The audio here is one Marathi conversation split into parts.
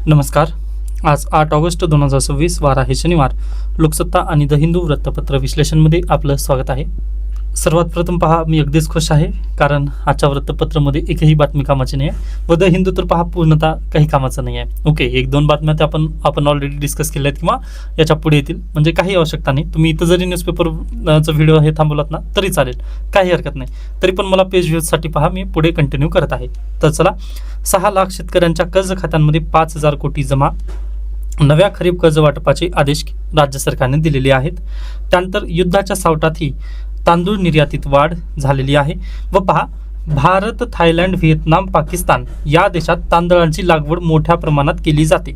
नमस्कार. आज 8 ऑगस्ट 2026 वार आहे शनिवार. लोकसत्ता आणि द हिंदू वृत्तपत्र विश्लेषणमध्ये आपलं स्वागत आहे. सर्वात प्रथम पहा, मी अगदीच खुश आहे कारण आजच्या वृत्तपत्रामध्ये एकही बातमी कामाची नाही आहे व द हिंदू तर पहा पूर्णतः काही कामाचं नाही आहे. ओके, एक दोन बातम्या त्या आपण ऑलरेडी डिस्कस केल्या आहेत किंवा याच्या पुढे येतील, म्हणजे काही आवश्यकता नाही. तुम्ही इथं जरी न्यूजपेपरचा व्हिडिओ हे थांबवलात ना तरी चालेल, काही हरकत नाही. तरी पण मला पेज व्ह्यूजसाठी पहा मी पुढे कंटिन्यू करत आहे. तर चला, 6 लाख शेतकऱ्यांच्या कर्ज खात्यांमध्ये 5,000 कोटी जमा. नव्या खरीप कर्ज वाटपाचे आदेश राज्य सरकारने दिलेले आहेत. त्यानंतर युद्धाच्या सावटातही तांदूळ निर्यातीत वाढ झालेली आहे. व पहा, भारत, थायलंड, व्हिएतनाम, पाकिस्तान या देशात तांदळांची लागवड मोठ्या प्रमाणात केली जाते.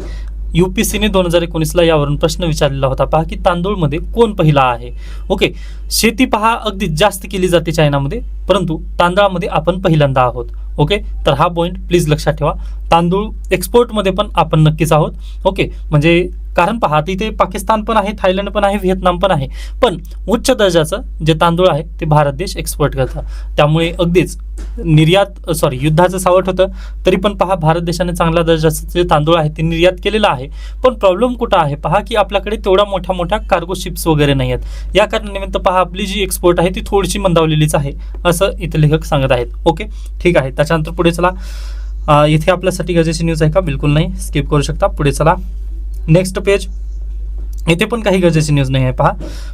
UPSCने 2019ला यावरून प्रश्न विचारलेला होता. पहा की तांदूळमध्ये कोण पहिला आहे. ओके, शेती पहा अगदी जास्त केली जाते चायनामध्ये, परंतु तांदळामध्ये आपण पहिल्यांदा आहोत. ओके, तर हा पॉईंट प्लीज लक्षात ठेवा. तांदूळ एक्सपोर्टमध्ये पण आपण नक्कीच आहोत. ओके, म्हणजे कारण पहा तिथे पाकिस्तान पण आहे, थायलंड पण आहे, व्हिएतनाम पण आहे, पण उच्च दर्जाचं जे तांदूळ आहे ते भारत देश एक्सपोर्ट करतं. त्यामुळे अगदीच युद्धाचं सावट होतं तरी पण पहा भारत देशाने चांगल्या दर्जाचं जे तांदूळ आहे ते निर्यात केलेलं आहे. पण प्रॉब्लेम कुठं आहे पहा की आपल्याकडे तेवढ्या मोठ्या मोठ्या कार्गो शिप्स वगैरे नाही आहेत. या कारणानिमित्त पहा आपली जी एक्सपोर्ट आहे ती थोडीशी मंदावलेलीच आहे असं इथे लेखक सांगत आहेत. ओके, ठीक आहे. त्याच्यानंतर पुढे चला. इथे आपल्यासाठी गरजेची न्यूज आहे का? बिलकुल नाही, स्किप करू शकता. पुढे चला, नेक्स्ट पेज. इथे पण काही गरजेची न्यूज नाही आहे. पहा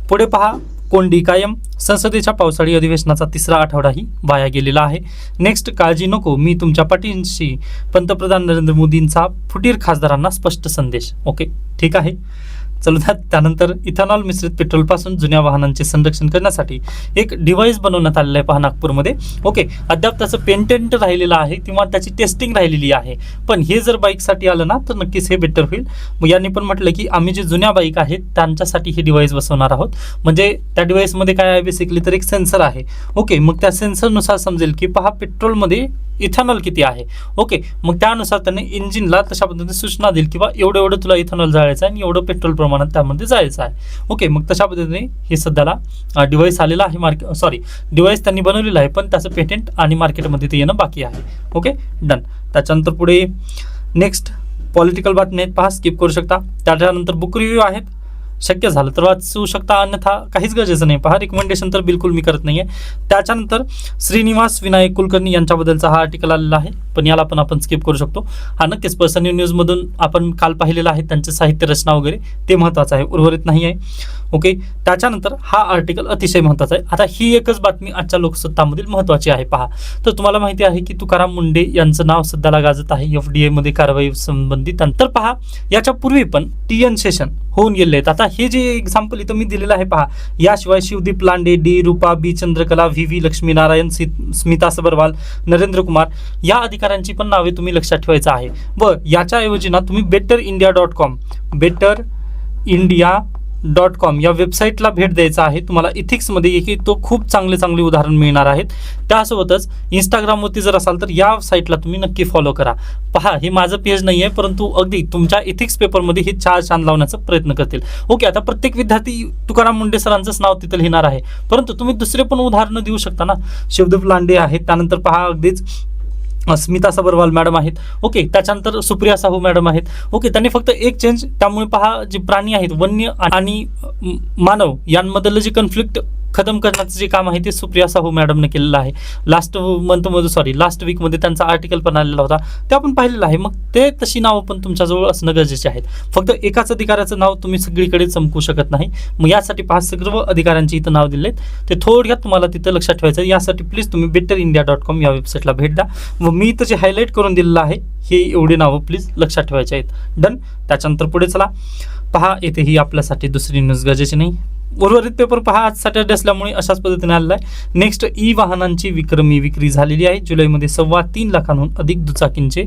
पुढे पहा, कोंडी कायम. संसदेच्या पावसाळी अधिवेशनाचा 3रा आठवडाही वाया गेलेला आहे. नेक्स्ट, काळजी नको, मी तुमच्या पाठीशी. पंतप्रधान नरेंद्र मोदींचा फुटीर खासदारांना स्पष्ट संदेश. ओके, ठीक आहे. चलू द्या. त्यानंतर इथेनॉल मिश्रित पेट्रोलपासून जुन्या वाहनांचे संरक्षण करण्यासाठी एक डिव्हाइस बनवण्यात आलेलं आहे पहा नागपूरमध्ये. ओके, अद्याप त्याचं पेटेंट राहिलेलं आहे किंवा त्याची टेस्टिंग राहिलेली आहे. पण हे जर बाईकसाठी आलं ना तर नक्कीच हे बेटर होईल. मग यांनी पण म्हटलं की आम्ही जे जुन्या बाईक आहेत त्यांच्यासाठी हे डिव्हाइस बसवणार आहोत. म्हणजे त्या डिव्हाइसमध्ये काय आहे, बेसिकली तर एक सेन्सर आहे. ओके, मग त्या सेन्सरनुसार समजेल की पहा पेट्रोलमध्ये इथेनॉल किती आहे. ओके, मग त्यानुसार त्याने इंजिनला तशा पद्धतीने सूचना देईल किंवा एवढं एवढं तुला इथेनॉल जाळायचं आहे आणि एवढं पेट्रोल प्रमाणात त्यामध्ये जायचं आहे. ओके, मग तशा पद्धतीने हे सध्याला डिव्हाइस आलेला आहे. डिव्हाइस त्यांनी बनवलेलं आहे, पण त्याचं पेटेंट आणि मार्केटमध्ये ते येणं बाकी आहे. Okay, done. त्याच्यानंतर पुढे नेक्स्ट पॉलिटिकल बातमी आहेत, पहा स्किप करू शकता. त्याच्यानंतर बुक रिव्ह्यू आहेत, शक्य झालं तर वाचू शकता, अन्यथा काहीच गरजेचं नाही. पहा, रिकमेंडेशन तर बिलकुल मी करत नाहीये. त्याच्यानंतर श्रीनिवास विनायक कुलकर्णी यांच्याबद्दलचा हा आर्टिकल आलेला आहे, पण याला पण आपण स्किप करू शकतो. हा नक्कीच पर्सनल न्यूजमधून आपण काल पाहिलेला आहे, त्यांचे साहित्य रचना वगैरे ते महत्त्वाचं आहे, उर्वरित नाही आहे. ओके, त्याच्यानंतर हा आर्टिकल अतिशय महत्त्वाचा आहे. आता ही एकच बातमी आजच्या लोकसत्तामधील महत्त्वाची आहे. पहा, तर तुम्हाला माहिती आहे की तुकाराम मुंढे यांचं नाव सध्याला गाजत आहे FDA मध्ये कारवाई संबंधित. तर पहा, याच्या पूर्वी पण TN सेशन होऊन गेले आहेत. आता हे जे एक्झाम्पल इथं मी दिलेलं आहे पहा, याशिवाय शिवदीप लांडे, D रूपा, B चंद्रकला, VV लक्ष्मीनारायण, स्मिता सबरवाल, नरेंद्र कुमार या अधिकाऱ्यांची पण नावे तुम्ही लक्षात ठेवायचं आहे. व याच्याऐवजी ना तुम्ही betterindia.com या वेबसाईटला भेट द्यायचा आहे. तुम्हाला इथिक्समध्ये तो खूप चांगले उदाहरण मिळणार आहेत. त्यासोबतच इंस्टाग्रामवरती जर असाल तर या साईटला तुम्ही नक्की फॉलो करा. पहा, हे माझं पेज नाही आहे, परंतु अगदी तुमच्या इथिक्स पेपरमध्ये हे 4 चांद लावण्याचा प्रयत्न करतील. ओके, आता प्रत्येक विद्यार्थी तुकाराम मुंढे सरांचंच नाव तिथं लिहिणार आहे, परंतु तुम्ही दुसरे पण उदाहरणं देऊ शकता ना. शिवदीप लांडे आहेत, त्यानंतर पहा अगदीच स्मिता सबरवाल मॅडम आहेत. ओके, त्याच्यानंतर सुप्रिया साहू मॅडम आहेत. ओके, त्यांनी फक्त एक चेंज, त्यामुळे पहा जे प्राणी आहेत, वन्य आणि मानव यांमधलं जे कन्फ्लिक्ट खतम करण्याचं जे काम आहे ते सुप्रिया साहू मॅडमने केलेलं आहे. लास्ट वीकमध्ये त्यांचा आर्टिकल पण आलेला होता, ते आपण पाहिलेलं आहे. मग ते तशी नावं पण तुमच्याजवळ असणं गरजेचे आहेत. फक्त एकाच अधिकाऱ्याचं नाव तुम्ही सगळीकडे चमकू शकत नाही. मग यासाठी 5 सर्व अधिकाऱ्यांची इथं नाव दिलेत, ते थोडक्यात तुम्हाला तिथं लक्षात ठेवायचं. यासाठी प्लीज तुम्ही betterindia.com या वेबसाईटला भेट द्या. व मी इथं जे हायलाईट करून दिलेलं आहे हे एवढे नावं प्लीज लक्षात ठेवायचे आहेत. डन. त्याच्यानंतर पुढे चला. पहा, येथेही आपल्यासाठी दुसरी न्यूज गरजेची नाही. उर्वरित पेपर पहा, आज सॅटर्डे असल्यामुळे अशाच पद्धतीने आलेला आहे. नेक्स्ट, वाहनांची विक्रमी विक्री झालेली आहे. जुलैमध्ये 3.25 लाखांहून अधिक दुचाकींचे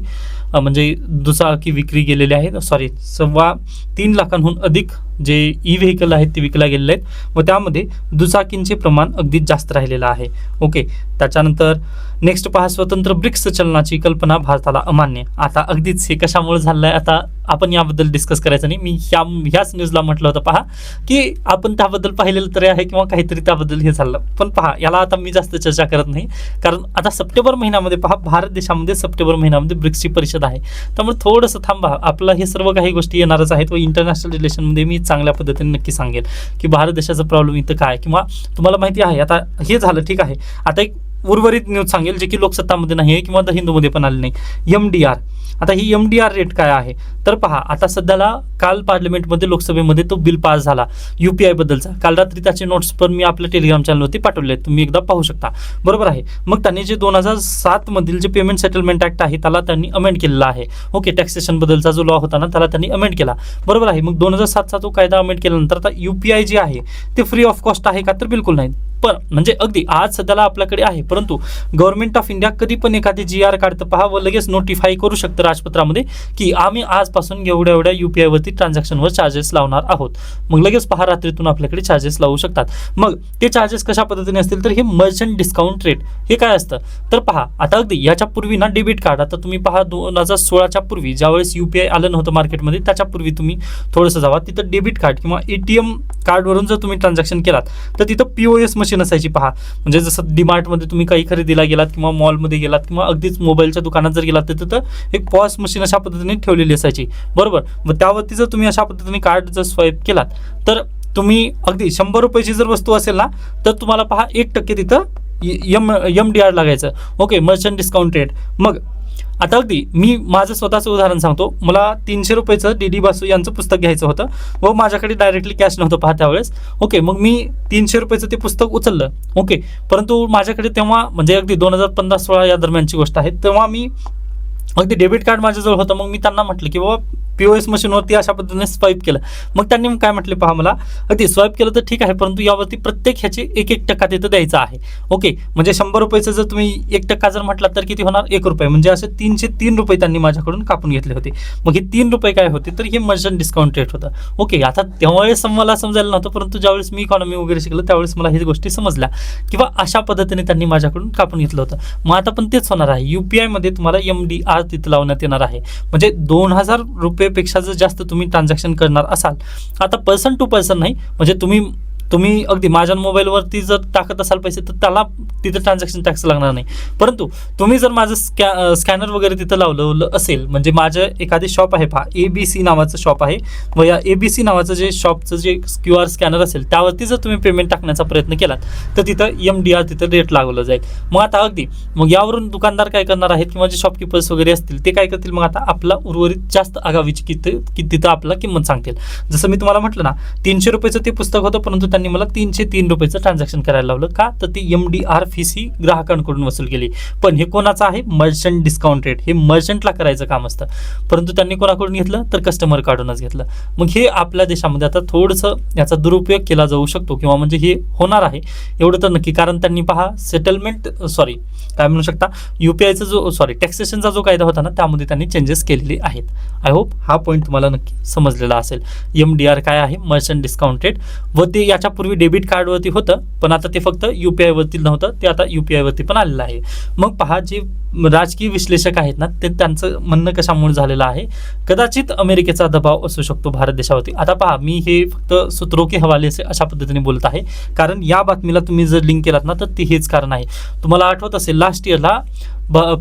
दुचाकी विक्री गेलेले आहेत. 3.25 लाखांहून अधिक जे व्हेकल आहेत ते विकल्या गेलेले आहेत व त्यामध्ये दुचाकींचे प्रमाण अगदी जास्त राहिलेलं आहे. ओके, त्याच्यानंतर नेक्स्ट पहा, स्वतंत्र ब्रिक्स चलनाची कल्पना भारताला अमान्य. आता अगदीच हे कशामुळे झालं आहे, आता आपण याबद्दल डिस्कस करायचं नाही. मी ह्याच न्यूजला म्हटलं होतं पहा की आपण त्याबद्दल पाहिलेलं तरी आहे किंवा काहीतरी त्याबद्दल हे झालं, पण पहा याला आता मी जास्त चर्चा करत नाही, कारण आता सप्टेंबर महिन्यामध्ये पहा भारत देशामध्ये सप्टेंबर महिन्यामध्ये ब्रिक्सची परिषद आहे. त्यामुळे थोडंसं थांबा, आपलं हे सर्व काही गोष्टी येणारच आहेत व इंटरनॅशनल रिलेशनमध्ये मी चांगल्या पद्धतीने नक्की सांगेल की भारत देशाचा प्रॉब्लेम इथं काय, किंवा तुम्हाला माहिती आहे आता हे झालं ठीक आहे. आता एक उर्वरित न्यूज सांगेल जे की लोकसत्तामध्ये नाही आहे किंवा द हिंदूमध्ये पण आले नाही. MDR. आता ही MDR रेट काय आहे तर पहा, आता सध्याला काल पार्लमेंटमध्ये लोकसभेमध्ये तो बिल पास झाला UPI बद्दलचा. काल रात्री त्याचे नोट्स पण मी आपल्या टेलिग्राम चॅनलवरती पाठवले आहेत, तुम्ही एकदा पाहू शकता. बरोबर आहे. मग त्यांनी जे 2007 मधील जे पेमेंट सेटलमेंट ऍक्ट आहे त्याला त्यांनी अमेंड केलेला आहे. ओके, टॅक्सेशन बद्दलचा जो लॉ होता ना त्याला त्यांनी अमेंड केला. बरोबर आहे. मग 2007चा तो कायदा अमेंड केल्यानंतर आता UPI जे आहे ते फ्री ऑफ कॉस्ट आहे का तर बिलकुल नाही. पण म्हणजे अगदी आज सध्याला आपल्याकडे आहे, परंतु गव्हर्नमेंट ऑफ इंडिया कधी पण एखादी GR काढतं पहा व लगेच नोटिफाय करू शकतं राजपत्रामध्ये की आम्ही आजपासून एवढ्या UPI वरती ट्रान्झॅक्शनवर चार्जेस लावणार आहोत. मग लगेच पहा रात्रीतून आपल्याकडे चार्जेस लावू शकतात. मग ते चार्जेस कशा पद्धतीने असतील तर हे मर्चंट डिस्काउंट रेट हे काय असतं तर पहा, आता अगदी याच्या पूर्वी ना डेबिट कार्ड, आता तुम्ही पहा 2016च्या पूर्वी ज्यावेळेस UPI आलं नव्हतं मार्केटमध्ये त्याच्यापूर्वी तुम्ही थोडंसं जावा, तिथं डेबिट कार्ड किंवा ATM कार्डवरून जर तुम्ही ट्रान्झॅक्शन केलात तर तिथं POS मशीन असायची पहा. म्हणजे जसं डीमार्टमध्ये तुम्ही काही खरेदीला गेलात किंवा मॉलमध्ये गेलात किंवा अगदीच मोबाईलच्या दुकानात जर गेलात तर तिथं एक POS मशीन अशा पद्धतीने ठेवलेली असायची. बरोबर. मग त्यावरती जर तुम्ही अशा पद्धतीने कार्ड जर स्वाईप केलात तर तुम्ही अगदी 100 रुपयाची जर वस्तू असेल ना तर तुम्हाला पहा 1% तिथं MDR लागायचं. Okay, merchant discount rate. मग आता अगदी मी माझं स्वतःचं उदाहरण सांगतो. मला 300 रुपयाचं DD बासू यांचं पुस्तक घ्यायचं होतं व माझ्याकडे डायरेक्टली कॅश नव्हतं पहा त्यावेळेस. ओके, मग मी 300 रुपयाचं ते पुस्तक उचललं. ओके, परंतु माझ्याकडे तेव्हा म्हणजे अगदी 2015-16 या दरम्यानची गोष्ट आहे, तेव्हा मी अगदी डेबिट कार्ड माझ्याजवळ होतं. मग मी त्यांना म्हटलं की बाबा POS मशीनवरती अशा पद्धतीने स्वाईप केलं. मग त्यांनी काय म्हटले पहा मला, अगदी स्वाईप केलं तर ठीक आहे, परंतु यावरती प्रत्येक ह्याचे 1% तिथं द्यायचं आहे. ओके, म्हणजे 100 रुपयाचं जर तुम्ही 1% जर म्हटलं तर किती होणार 1 रुपये, म्हणजे असे 303 रुपये त्यांनी माझ्याकडून कापून घेतले होते. मग हे 3 रुपये काय होते तर हे मर्चंट डिस्काउंट रेट होतं. ओके, आता त्यावेळेस मला समजायला नव्हतं, परंतु ज्यावेळेस मी इकॉनॉमी वगैरे शिकलो त्यावेळेस मला ह्या गोष्टी समजल्या किंवा अशा पद्धतीने त्यांनी माझ्याकडून कापून घेतलं होतं. मग आता पण तेच होणार आहे. UPI मध्ये तुम्हाला MDR तिथं लावण्यात येणार आहे. म्हणजे 2000 रुपयेपेक्षा जर जास्त तुम्ही ट्रान्झॅक्शन करणार असाल, आता पर्सन टू पर्सन नाही, म्हणजे तुम्ही अगदी माझ्या मोबाईलवरती जर टाकत असाल पैसे तर त्याला तिथं ट्रान्झॅक्शन टॅक्स लागणार नाही. परंतु तुम्ही जर माझं स्कॅनर वगैरे तिथं लावलं असेल, म्हणजे माझं एखादी शॉप आहे पहा, ABC नावाचं शॉप आहे व या ABC नावाचं जे शॉपचं जे QR स्कॅनर असेल त्यावरती जर तुम्ही पेमेंट टाकण्याचा प्रयत्न केलात तर तिथं MDR तिथं रेट लागवलं जाईल. मग आता अगदी मग यावरून दुकानदार काय करणार आहेत किंवा जे शॉपकीपर्स वगैरे असतील ते काय करतील, मग आता आपला उर्वरित जास्त आगावीची तिथं आपल्याला किंमत सांगतील. जसं मी तुम्हाला म्हटलं ना 300 रुपयाचं ते पुस्तक होतं, परंतु त्यांनी मला 303 रुपयाचं ट्रान्झॅक्शन करायला लावलं. का तर ती MDR फीस ही ग्राहकांकडून वसूल केली. पण हे कोणाचं आहे मर्चंट डिस्काउंट रेट, हे मर्चंटला करायचं काम असतं, परंतु त्यांनी कोणाकडून घेतलं तर कस्टमर काढूनच घेतलं. मग हे आपल्या देशामध्ये आता थोडंसं याचा दुरुपयोग केला जाऊ शकतो किंवा म्हणजे हे होणार आहे एवढं तर नक्की, कारण त्यांनी पहा सेटलमेंट काय म्हणू शकता UPIचा जो टॅक्सेशनचा जो कायदा होता ना त्यामध्ये त्यांनी चेंजेस केलेले आहेत. आय होप हा पॉईंट तुम्हाला नक्की समजलेला असेल. MDR काय आहे मर्चंट डिस्काउंट रेट, व ते याच्यापूर्वी डेबिट कार्डवरती होतं पण आता ते फक्त UPI वरती नव्हतं, ते आता UPI वरती पण आलेलं आहे. मग पहा जे राजकीय विश्लेषक आहेत ना ते त्यांचं म्हणणं कशामुळे झालेलं आहे, कदाचित अमेरिकेचा दबाव असू शकतो भारत देशावरती. आता पहा मी हे फक्त सूत्रों के हवाले से अशा पद्धतीने बोलत आहे, कारण या बातमीला तुम्ही जर लिंक केलात ना तर ते हेच कारण आहे. तुम्हाला आठवत असेल लास्ट इयरला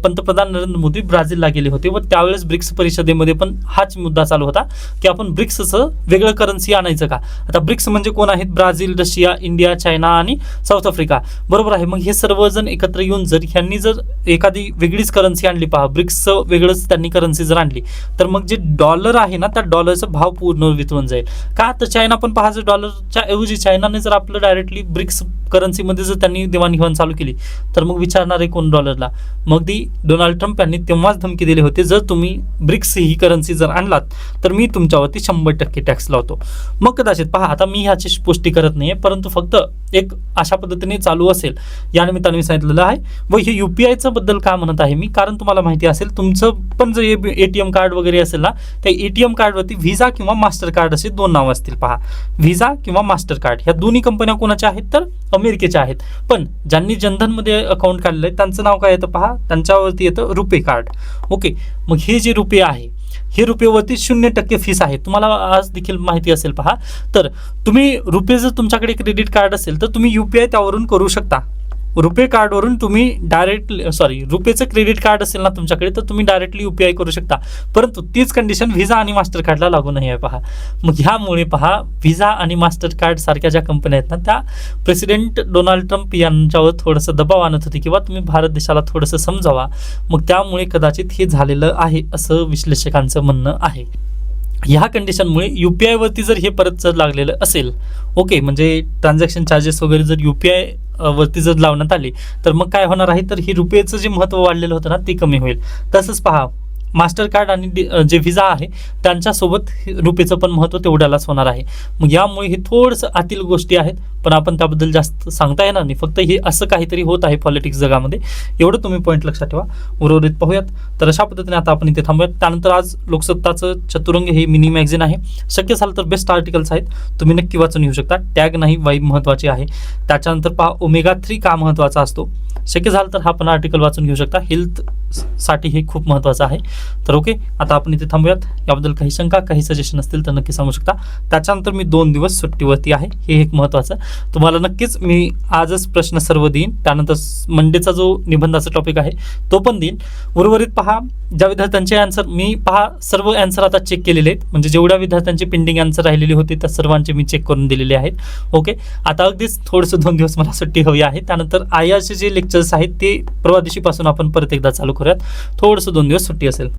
पंतप्रधान नरेंद्र मोदी ब्राझीलला गेले होते व त्यावेळेस ब्रिक्स परिषदेमध्ये पण हाच मुद्दा चालू होता की आपण ब्रिक्सचं वेगळं करन्सी आणायचं का. आता ब्रिक्स म्हणजे कोण आहेत, ब्राझील, रशिया, इंडिया, चायना आणि साऊथ आफ्रिका. बरोबर आहे. मग हे सर्वजण एकत्र येऊन जर ह्यांनी जर एखादी वेगळीच करन्सी आणली, पहा ब्रिक्सचं वेगळंच त्यांनी करन्सी जर आणली तर मग जे डॉलर आहे ना त्या डॉलरचा भाव पूर्ण वितळून जाईल. का तर चायना पण पहा जर डॉलरच्या ऐवजी चायनाने जर आपलं डायरेक्टली ब्रिक्स करन्सीमध्ये जर त्यांनी देवाणघेवाण चालू केली तर मग विचारणार आहे कोण डॉलरला. मग ती डोनाल्ड ट्रम्प यांनी तेव्हाच धमकी दिली होती, जर तुम्ही ब्रिक्स ही करन्सी जर आणलात तर मी तुमच्यावरती 100% टॅक्स लावतो. मग कदाचित पहा आता मी ह्याची पुष्टी करत नाहीये, परंतु फक्त एक अशा पद्धतीने चालू असेल या निमित्ताने मी सांगितलेलं आहे. व हे UPIचं बद्दल का म्हणत आहे मी, कारण तुम्हाला माहिती असेल तुमचं पण जर ATM कार्ड वगैरे असेल ना त्या ATM कार्डवरती व्हिसा किंवा मास्टर कार्ड असे 2 नावं असतील. पहा व्हिसा किंवा मास्टर कार्ड ह्या दोन्ही कंपन्या कोणाच्या आहेत तर अमेरिकेच्या आहेत. पण ज्यांनी जनधनमध्ये अकाउंट काढलंय त्यांचं नाव काय येतं पहा, त्यांच्यावरती येतं रुपे कार्ड. ओके, मग हे जे रुपे आहे हे रुपयेवरती 0% फीस आहे. तुम्हाला आज देखील माहिती असेल पहा. तर तुम्ही रुपये जर तुमच्याकडे क्रेडिट कार्ड असेल तर तुम्ही UPI त्यावरून करू शकता. रुपे कार्डवरून तुम्ही रुपेचं क्रेडिट कार्ड असेल ना तुमच्याकडे तर तुम्ही डायरेक्टली UPI करू शकता. परंतु तीच कंडिशन व्हिसा आणि मास्टर कार्डला लागू नाही आहे पहा. मग ह्यामुळे पहा व्हिसा आणि मास्टर कार्ड सारख्या ज्या कंपन्या आहेत ना त्या प्रेसिडेंट डोनाल्ड ट्रम्प यांच्यावर थोडंसं दबाव आणत होते किंवा तुम्ही भारत देशाला थोडंसं समजावा. मग त्यामुळे कदाचित हे झालेलं आहे असं विश्लेषकांचं म्हणणं आहे. ह्या कंडिशनमुळे UPI वरती जर हे परत जर लागलेलं असेल, ओके, म्हणजे ट्रान्झॅक्शन चार्जेस वगैरे जर UPI वरती जर लावण्यात आले तर मग काय होणार आहे तर हे रुपयेचं जे महत्त्व वाढलेलं होतं ना ते कमी होईल. तसंच पहा मास्टर कार्ड आणि जे व्हिसा आहे त्यांच्यासोबत रुपयेचं पण महत्त्व तेवढ्यालाच होणार आहे. मग यामुळे हे थोडंसं आतील गोष्टी आहेत पण आपण त्याबद्दल जास्त सांगता येणार नाही. फक्त हे असं काहीतरी होत आहे पॉलिटिक्स जगामध्ये, एवढं तुम्ही पॉईंट लक्षात ठेवा. उर्वरित पाहूयात. तर अशा पद्धतीने आता आपण इथे थांबूयात. त्यानंतर आज लोकसत्ताचं चतुरंग हे मिनी मॅगझिन आहे. शक्य झालं तर बेस्ट आर्टिकल्स आहेत, तुम्ही नक्की वाचून घेऊ शकता. टॅग नाही वाईब महत्त्वाची आहे. त्याच्यानंतर पहा ओमेगा 3 का महत्त्वाचा असतो, शक्य झालं तर हा पण आर्टिकल वाचून घेऊ शकता. हेल्थ साठी हे खूप महत्त्वाचं आहे. तर ओके, आता आपण इथे थांबूयात. याबद्दल काही शंका काही सजेशन असतील तर नक्की सांगू शकता. त्याच्यानंतर मी 2 दिवस सुट्टीवरती आहे, हे एक महत्त्वाचं. तुम्हाला नक्कीच मी आजच प्रश्न सर्व देईन. त्यानंतर मंडेचा जो निबंधाचा टॉपिक आहे तो पण देईन. उर्वरित पहा ज्या विद्यार्थ्यांचे आन्सर मी पहा सर्व आन्सर आता चेक केलेले आहेत. म्हणजे जेवढ्या विद्यार्थ्यांचे पेंडिंग आन्सर राहिलेले होते त्या सर्वांचे मी चेक करून दिलेले आहेत. ओके, आता अगदीच थोडंसं 2 दिवस मला सुट्टी हवी आहे. त्यानंतर IRचे जे लेक्चर्स आहेत ते परवा दिवशीपासून आपण परत एकदा चालू करूयात. थोडंसं 2 दिवस सुट्टी असेल.